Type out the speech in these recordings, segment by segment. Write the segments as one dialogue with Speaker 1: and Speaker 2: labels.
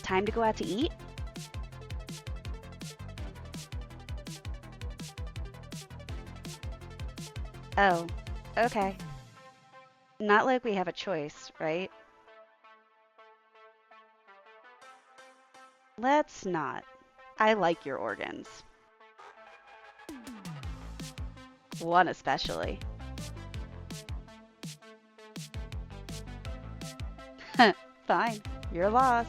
Speaker 1: Time to go out to eat? Oh, okay. Not like we have a choice, right? Let's not. I like your organs. One especially. Fine, your loss.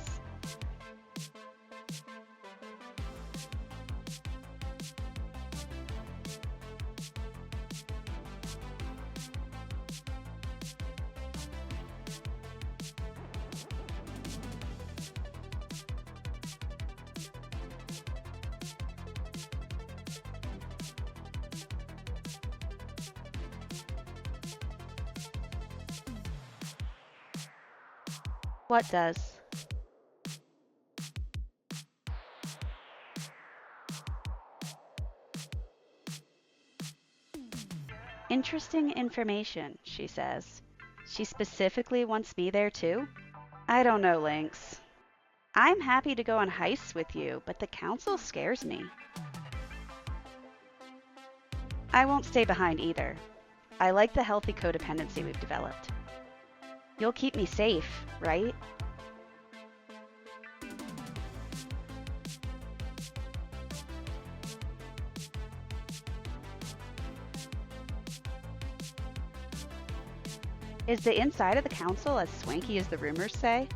Speaker 1: What does? Interesting information, she says. She specifically wants me there too? I don't know, Lynx. I'm happy to go on heists with you, but the council scares me. I won't stay behind either. I like the healthy codependency we've developed. You'll keep me safe, right? Is the inside of the council as swanky as the rumors say?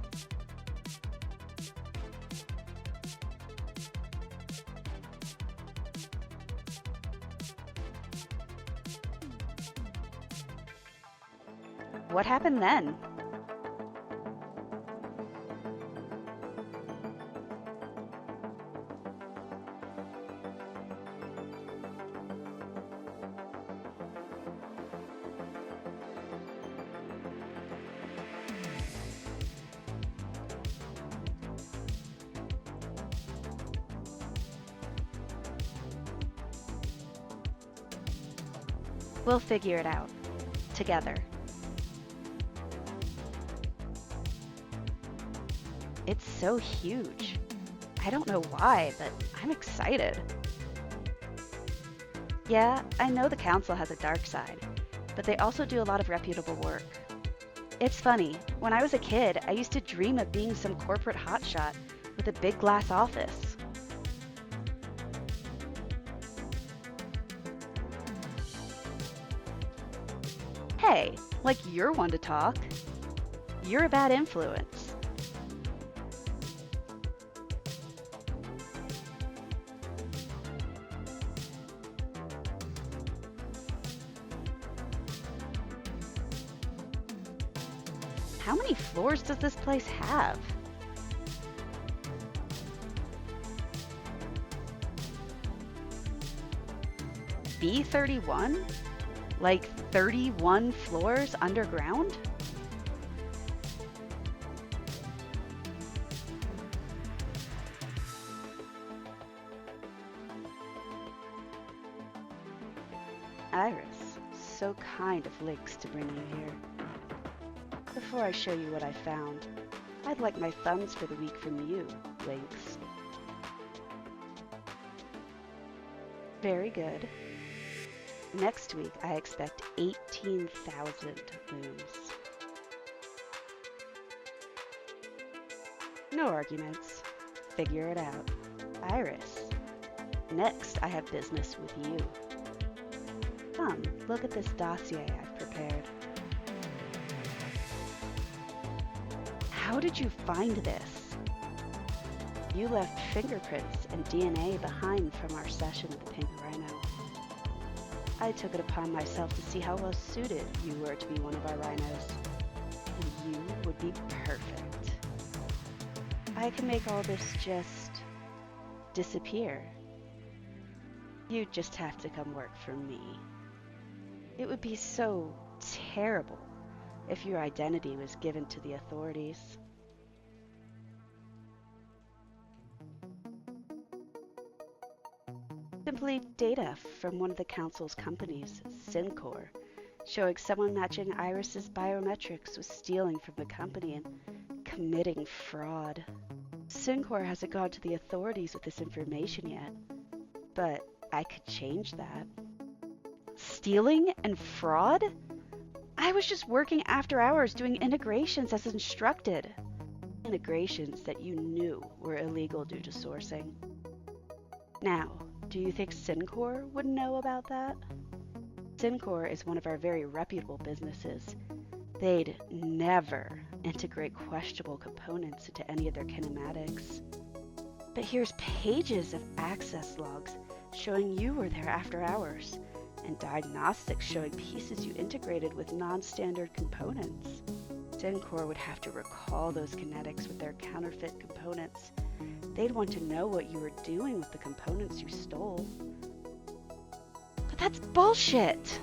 Speaker 1: What happened then? We'll figure it out. Together. It's so huge. I don't know why, but I'm excited. Yeah, I know the council has a dark side, but they also do a lot of reputable work. It's funny, when I was a kid, I used to dream of being some corporate hotshot with a big glass office. Hey, like you're one to talk. You're a bad influence. How many floors does this place have? B31? Like 31 floors underground? Iris, so kind of Lynx to bring you here. Before I show you what I found, I'd like my funds for the week from you, Lynx. Very good. Next week, I expect 18,000 looms. No arguments. Figure it out. Iris. Next, I have business with you. Come, look at this dossier I've prepared. How did you find this? You left fingerprints and DNA behind from our session at the Pink Rhino. I took it upon myself to see how well suited you were to be one of our rhinos. And you would be perfect. I can make all this just disappear. You'd just have to come work for me. It would be so terrible if your identity was given to the authorities. Simply data from one of the council's companies, Syncor, showing someone matching Iris's biometrics was stealing from the company and committing fraud. Syncor hasn't gone to the authorities with this information yet, but I could change that. Stealing and fraud? I was just working after hours doing integrations as instructed. Integrations that you knew were illegal due to sourcing. Now, do you think Syncor would know about that? Syncor is one of our very reputable businesses. They'd never integrate questionable components into any of their kinematics. But here's pages of access logs showing you were there after hours, and diagnostics showing pieces you integrated with non-standard components. Syncor would have to recall those kinetics with their counterfeit components. They'd want to know what you were doing with the components you stole. But that's bullshit!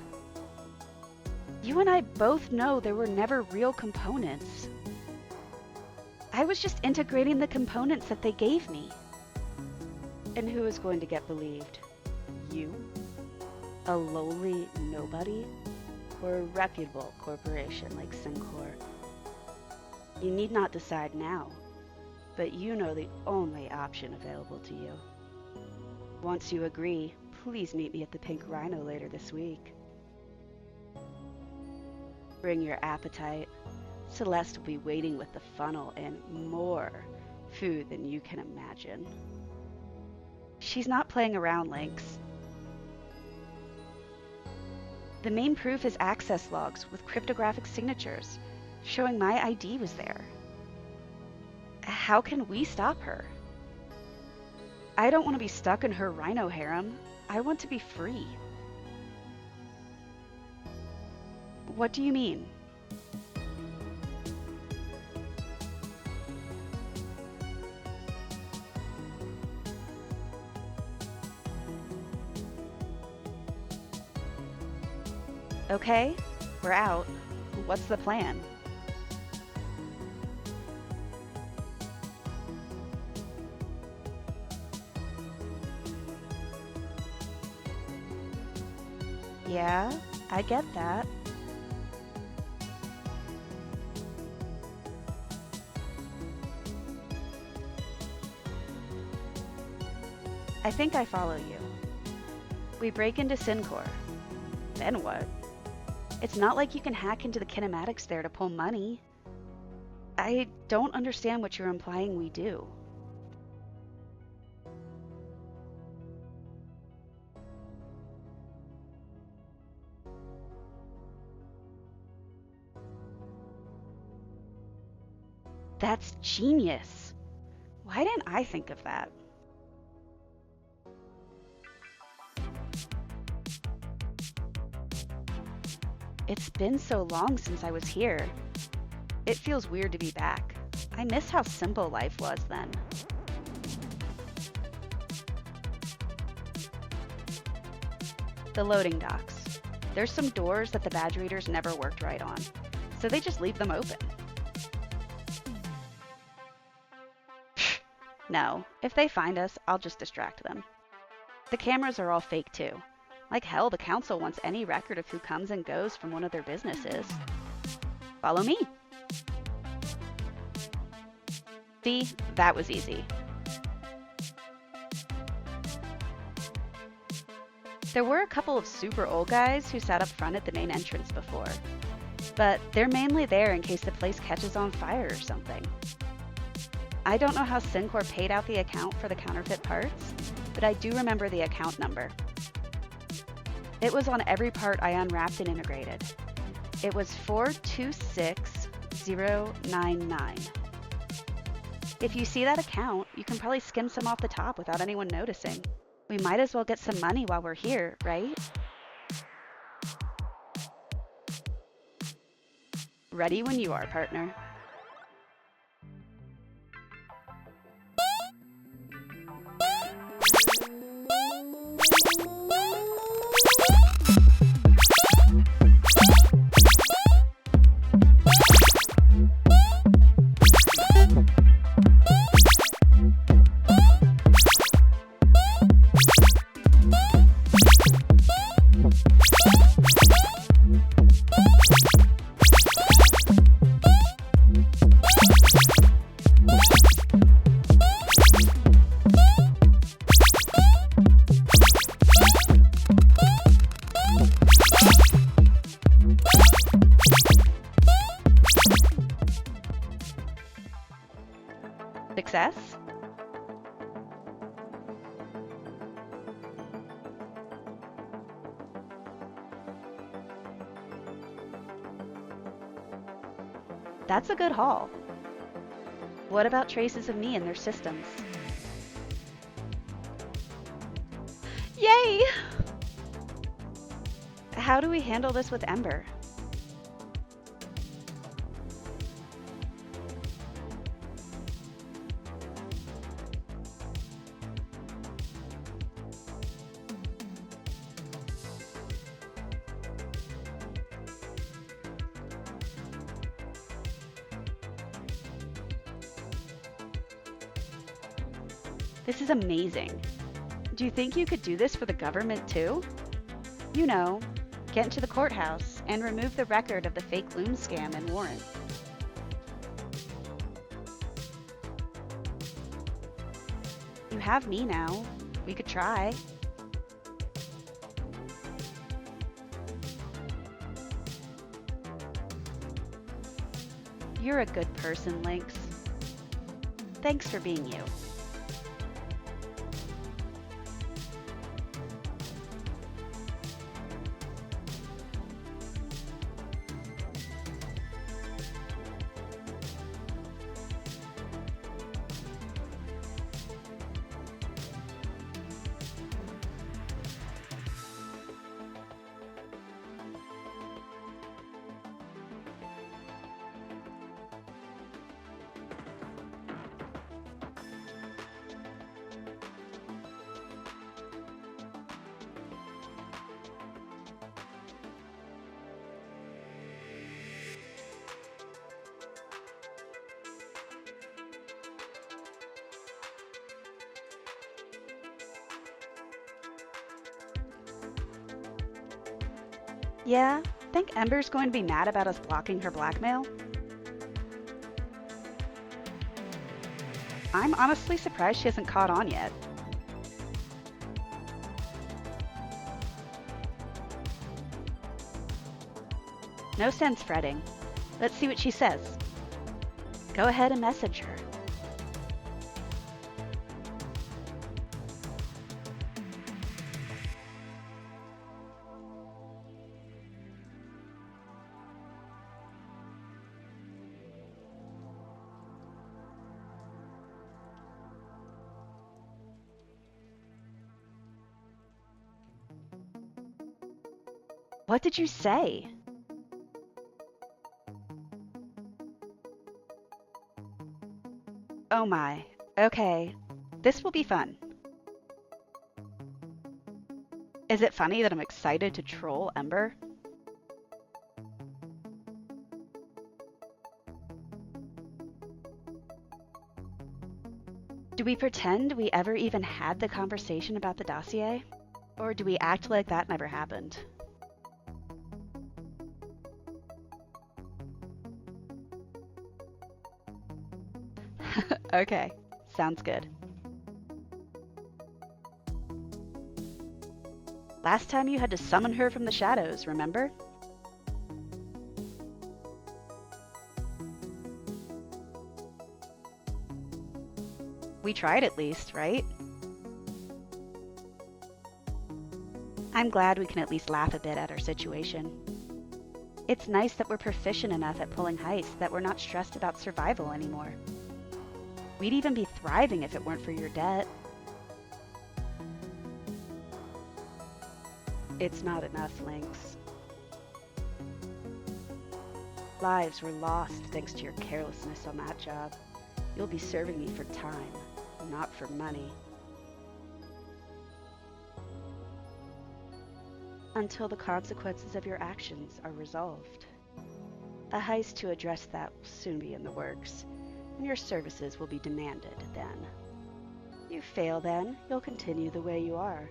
Speaker 1: You and I both know there were never real components. I was just integrating the components that they gave me. And who is going to get believed? You? A lowly nobody? Or a reputable corporation like Syncor? You need not decide now, but you know the only option available to you. Once you agree, please meet me at the Pink Rhino later this week. Bring your appetite. Celeste will be waiting with the funnel and more food than you can imagine. She's not playing around, Lynx. The main proof is access logs with cryptographic signatures showing my ID was there. How can we stop her? I don't want to be stuck in her rhino harem. I want to be free. What do you mean? Okay, we're out. What's the plan? Yeah, I get that. I think I follow you. We break into Syncor. Then what? It's not like you can hack into the kinematics there to pull money. I don't understand what you're implying we do. That's genius. Why didn't I think of that? It's been so long since I was here. It feels weird to be back. I miss how simple life was then. The loading docks. There's some doors that the badge readers never worked right on, so they just leave them open. No, if they find us, I'll just distract them. The cameras are all fake too. Like hell, the council wants any record of who comes and goes from one of their businesses. Follow me. See, that was easy. There were a couple of super old guys who sat up front at the main entrance before, but they're mainly there in case the place catches on fire or something. I don't know how Syncor paid out the account for the counterfeit parts, but I do remember the account number. It was on every part I unwrapped and integrated. It was 426099. If you see that account, you can probably skim some off the top without anyone noticing. We might as well get some money while we're here, right? Ready when you are, partner. That's a good haul. What about traces of me in their systems? Yay! How do we handle this with Ember? This is amazing. Do you think you could do this for the government too? You know, get into the courthouse and remove the record of the fake loom scam and warrant. You have me now. We could try. You're a good person, Lynx. Thanks for being you. Yeah, think Ember's going to be mad about us blocking her blackmail? I'm honestly surprised she hasn't caught on yet. No sense fretting. Let's see what she says. Go ahead and message her. What did you say? Oh my. Okay. This will be fun. Is it funny that I'm excited to troll Ember? Do we pretend we ever even had the conversation about the dossier? Or do we act like that never happened? Okay, sounds good. Last time you had to summon her from the shadows, remember? We tried at least, right? I'm glad we can at least laugh a bit at our situation. It's nice that we're proficient enough at pulling heists that we're not stressed about survival anymore. We'd even be thriving if it weren't for your debt. It's not enough, Lynx. Lives were lost thanks to your carelessness on that job. You'll be serving me for time, not for money. Until the consequences of your actions are resolved. A heist to address that will soon be in the works, and your services will be demanded then. You fail then, you'll continue the way you are.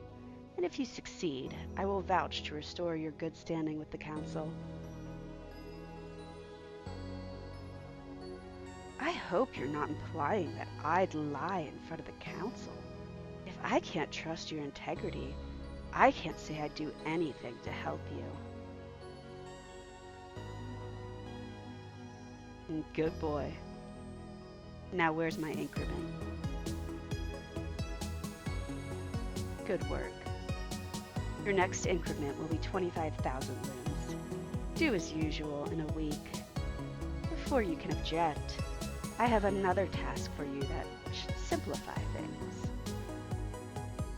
Speaker 1: And if you succeed, I will vouch to restore your good standing with the Council. I hope you're not implying that I'd lie in front of the Council. If I can't trust your integrity, I can't say I'd do anything to help you. Good boy. Now where's my increment? Good work. Your next increment will be 25,000 looms. Due as usual in a week. You're before you can object, I have another task for you that should simplify things.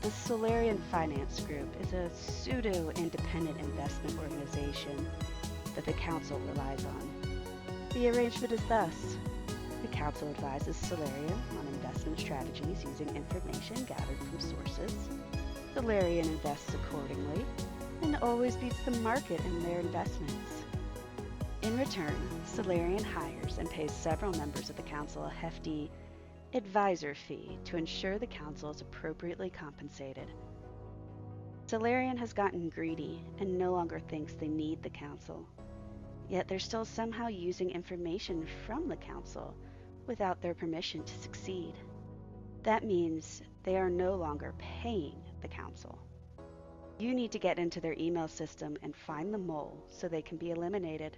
Speaker 1: The Solarian Finance Group is a pseudo-independent investment organization that the Council relies on. The arrangement is thus. The Council advises Solarian on investment strategies using information gathered from sources. Solarian invests accordingly and always beats the market in their investments. In return, Solarian hires and pays several members of the Council a hefty advisor fee to ensure the Council is appropriately compensated. Solarian has gotten greedy and no longer thinks they need the Council. Yet they're still somehow using information from the Council without their permission to succeed. That means they are no longer paying the Council. You need to get into their email system and find the mole so they can be eliminated.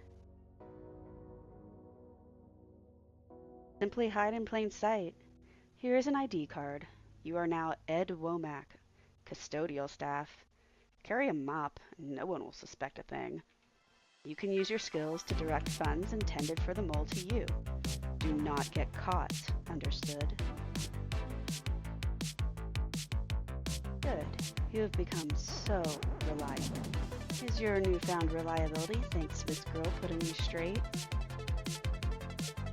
Speaker 1: Simply hide in plain sight. Here is an ID card. You are now Ed Womack, custodial staff. Carry a mop, and no one will suspect a thing. You can use your skills to direct funds intended for the mole to you. Do not get caught, understood? Good. You have become so reliable. Is your newfound reliability thanks to this girl putting you straight?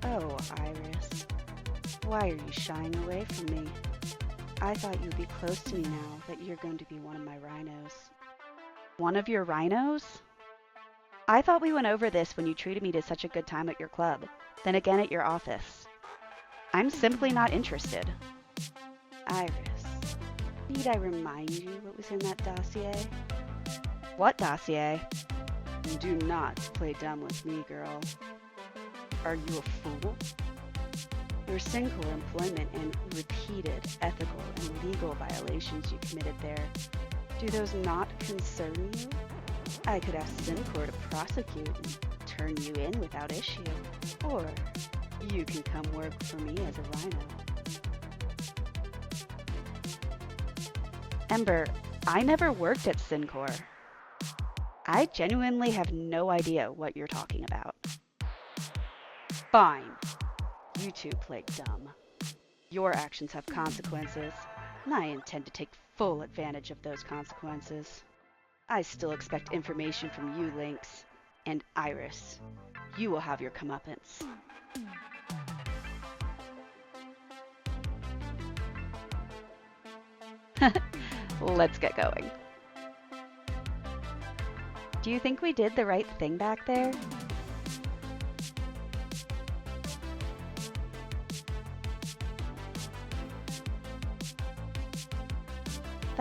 Speaker 1: Oh, Iris. Why are you shying away from me? I thought you'd be close to me now that you're going to be one of my rhinos. One of your rhinos? I thought we went over this when you treated me to such a good time at your club, then again at your office. I'm simply not interested. Iris, need I remind you what was in that dossier? What dossier? Do not play dumb with me, girl. Are you a fool? Your single employment and repeated ethical and legal violations you committed there, do those not concern you? I could ask Syncor to prosecute and turn you in without issue. Or you can come work for me as a rhino. Ember, I never worked at Syncor. I genuinely have no idea what you're talking about. Fine. You two played dumb. Your actions have consequences, and I intend to take full advantage of those consequences. I still expect information from you, Lynx, and Iris. You will have your comeuppance. Let's get going. Do you think we did the right thing back there?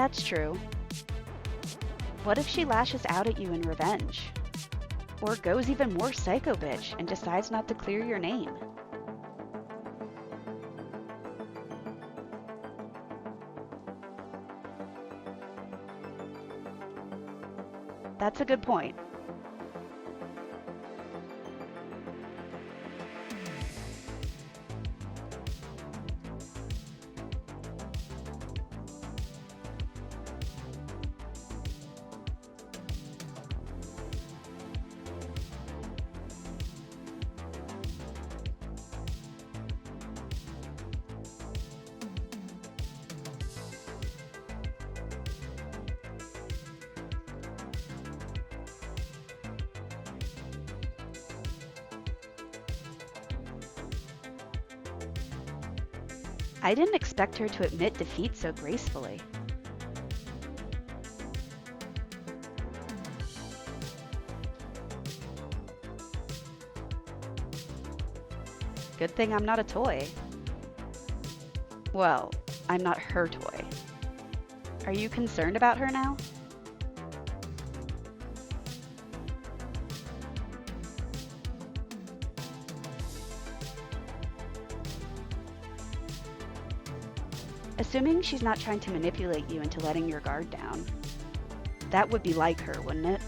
Speaker 1: That's true. What if she lashes out at you in revenge? Or goes even more psycho bitch and decides not to clear your name? That's a good point. I didn't expect her to admit defeat so gracefully. Good thing I'm not a toy. Well, I'm not her toy. Are you concerned about her now? Assuming she's not trying to manipulate you into letting your guard down. That would be like her, wouldn't it?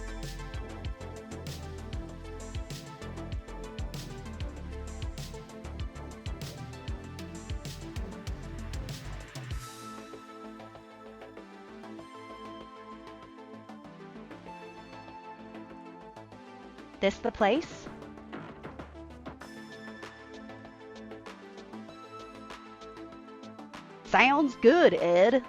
Speaker 1: This the place? Sounds good, Ed.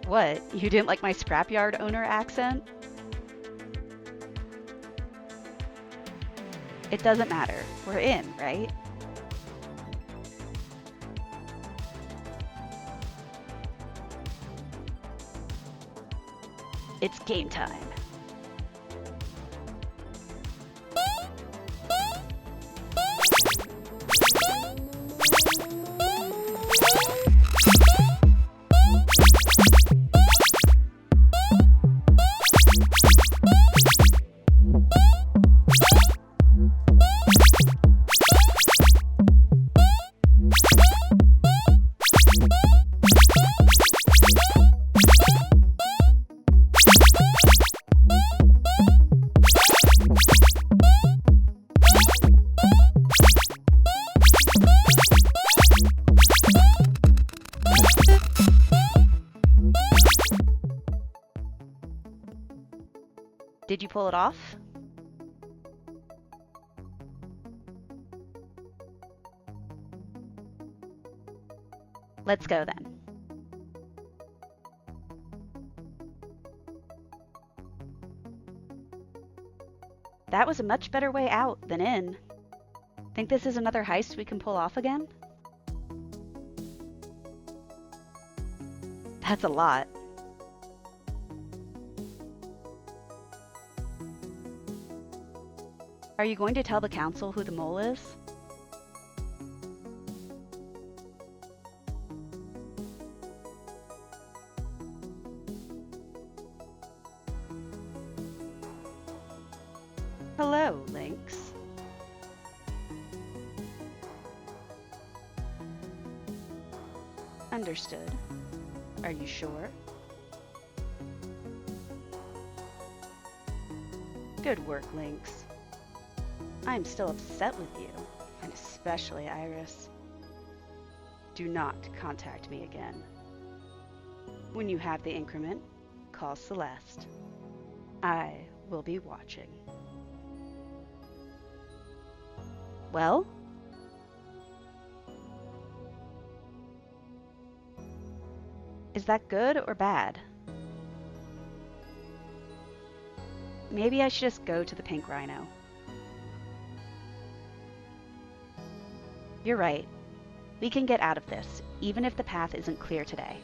Speaker 1: What? You didn't like my scrapyard owner accent? It doesn't matter. We're in, right? It's game time. Did you pull it off? Let's go then. That was a much better way out than in. Think this is another heist we can pull off again? That's a lot. Are you going to tell the council who the mole is? Hello, Lynx. Understood. Are you sure? Good work, Lynx. I'm still upset with you, and especially Iris. Do not contact me again. When you have the increment, call Celeste. I will be watching. Well? Is that good or bad? Maybe I should just go to the Pink Rhino. You're right. We can get out of this, even if the path isn't clear today.